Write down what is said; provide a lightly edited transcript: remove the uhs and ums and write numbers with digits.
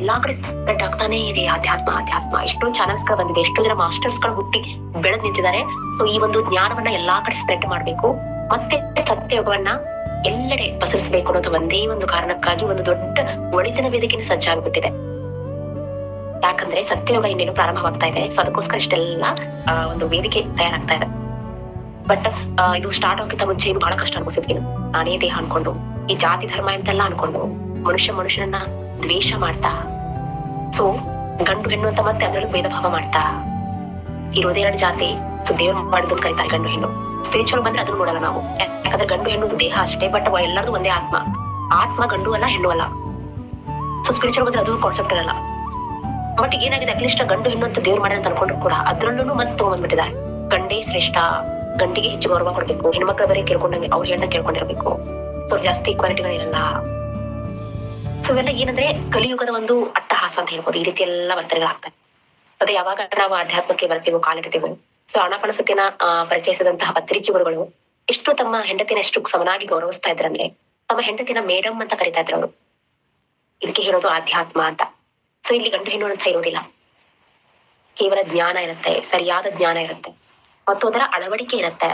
ಎಲ್ಲಾ ಕಡೆ ಸ್ಪ್ರೆಡ್ ಆಗ್ತಾನೆ ಇದೆ ಅಧ್ಯಾತ್ಮ ಅಧ್ಯಾತ್ಮ. ಎಷ್ಟೊಂದು ಚಾನಲ್ಸ್ ಗಳು ಬಂದಿದೆ, ಎಷ್ಟೋ ಜನ ಮಾಸ್ಟರ್ಸ್ ಗಳು ಹುಟ್ಟಿ ಬೆಳೆದ್ ನಿಂತಿದ್ದಾರೆ. ಸೊ ಈ ಒಂದು ಜ್ಞಾನವನ್ನ ಎಲ್ಲಾ ಕಡೆ ಸ್ಪ್ರೆಡ್ ಮಾಡ್ಬೇಕು, ಮತ್ತೆ ಸತ್ಯಯುಗವನ್ನ ಎಲ್ಲೆಡೆ ಪಸರಿಸಬೇಕು ಅನ್ನೋದು ಒಂದೇ ಒಂದು ಕಾರಣಕ್ಕಾಗಿ ಒಂದು ದೊಡ್ಡ ಒಳಿತಿನ ವೇದಿಕೆನ ಸಜ್ಜಾಗ್ಬಿಟ್ಟಿದೆ. ಯಾಕಂದ್ರೆ ಸತ್ಯಯುಗ ಇನ್ನೇನು ಪ್ರಾರಂಭವಾಗ್ತಾ ಇದೆ. ಸೊ ಅದಕ್ಕೋಸ್ಕರ ಇಷ್ಟೆಲ್ಲ ಒಂದು ವೇದಿಕೆ ತಯಾರಾಗ್ತಾ ಇದೆ. ಬಟ್ ಇದು ಸ್ಟಾರ್ಟ್ ಆಗೋಕ್ಕಿಂತ ಮುಂಚೆ ಬಹಳ ಕಷ್ಟ ಅನ್ಕೋಸಿದ್ವಿ. ನಾನೇ ದೇಹ ಅನ್ಕೊಂಡು, ಈ ಜಾತಿ ಧರ್ಮ ಅಂತೆಲ್ಲ ಅನ್ಕೊಂಡು ಮನುಷ್ಯನನ್ನ ದ್ವೇಷ ಮಾಡ್ತಾ, ಸೊ ಗಂಡು ಹೆಣ್ಣು ಅಂತ ಮತ್ತೆ ಅದ್ರಲ್ಲೂ ಭೇದ ಭಾವ ಮಾಡ್ತಾ ಇರೋದೇ ಎರಡು ಜಾತಿ. ಸೊ ದೇವ್ರು ಮಾಡಿದ್ದು ಕರೀತಾರೆ ಗಂಡು ಹೆಣ್ಣು. ಸ್ಪಿರಿಚುವಲ್ ಬಂದ್ರೆ ಅದನ್ನು ನೋಡಲ್ಲ ನಾವು, ಯಾಕಂದ್ರೆ ಗಂಡು ಹೆಣ್ಣು ದೇಹ ಅಷ್ಟೇ, ಬಟ್ ಎಲ್ಲರದು ಒಂದೇ ಆತ್ಮ. ಆತ್ಮ ಗಂಡು ಅಲ್ಲ ಹೆಣ್ಣು ಅಲ್ಲ. ಸೊ ಸ್ಪಿರಿಚುವಲ್ ಬಂದ್ರೆ ಅದು ಕಾನ್ಸೆಪ್ಟ್ ಇರಲ್ಲ. ಬಟ್ ಏನಾಗಿದೆ, ಅಟ್ಲೀಸ್ಟ್ ಗಂಡು ಹೆಣ್ಣು ಅಂತ ದೇವ್ರು ಮಾಡಿದ ಅಂತ ಅನ್ಕೊಂಡ್ರು ಕೂಡ ಅದ್ರಲ್ಲೂ ಮತ್ತೆ ತಗೊಂಡ್ಬಿಟ್ಟಿದ್ದಾರೆ. ಗಂಡೇ ಶ್ರೇಷ್ಠ, ಗಂಡಿಗೆ ಹೆಚ್ಚು ಗೌರವ ಕೊಡ್ಬೇಕು, ಹೆಣ್ಮಕ್ಳ ಬರೀ ಕೇಳ್ಕೊಂಡಂಗೆ ಅವ್ರು ಹೇಳ್ದಂಗೆ ಕೇಳ್ಕೊಂಡಿರ್ಬೇಕು, ಸೊ ಜಾಸ್ತಿ ಕ್ವಾಲಿಟಿಗಳಿರಲ್ಲ. ಸೊ ಇವೆಲ್ಲ ಏನಂದ್ರೆ ಕಲಿಯುಗದ ಒಂದು ಅಟ್ಟಹಾಸ ಅಂತ ಹೇಳ್ಬೋದು. ಈ ರೀತಿ ಎಲ್ಲ ವರ್ತನೆಗಳಾಗ್ತವೆ. ಅದೇ ಯಾವಾಗ ನಾವು ಅಧ್ಯಾತ್ಮಕ್ಕೆ ಬರ್ತೀವೋ, ಕಾಲಿಡ್ತೀವೋ, ಸೊ ಹಣಪಣ ಸತ್ಯನ ಪರಿಚಯಿಸಿದಂತಹ ಪತ್ರಿಚಿ ಗುರುಗಳು ಎಷ್ಟು ತಮ್ಮ ಹೆಂಡತಿನ ಎಷ್ಟು ಸಮನಾಗಿ ಗೌರವಿಸ್ತಾ ಇದ್ರಂದ್ರೆ, ತಮ್ಮ ಹೆಂಡತಿನ ಮೇಡಮ್ ಅಂತ ಕರಿತಾ ಇದ್ರು ಅವರು. ಇದಕ್ಕೆ ಹೇಳೋದು ಆಧ್ಯಾತ್ಮ ಅಂತ. ಸೊ ಇಲ್ಲಿ ಗಂಡು ಹೆಣ್ಣು ಅಂತ ಇರೋದಿಲ್ಲ, ಕೇವಲ ಜ್ಞಾನ ಇರುತ್ತೆ, ಸರಿಯಾದ ಜ್ಞಾನ ಇರುತ್ತೆ ಮತ್ತು ಅದರ ಅಳವಡಿಕೆ ಇರುತ್ತೆ.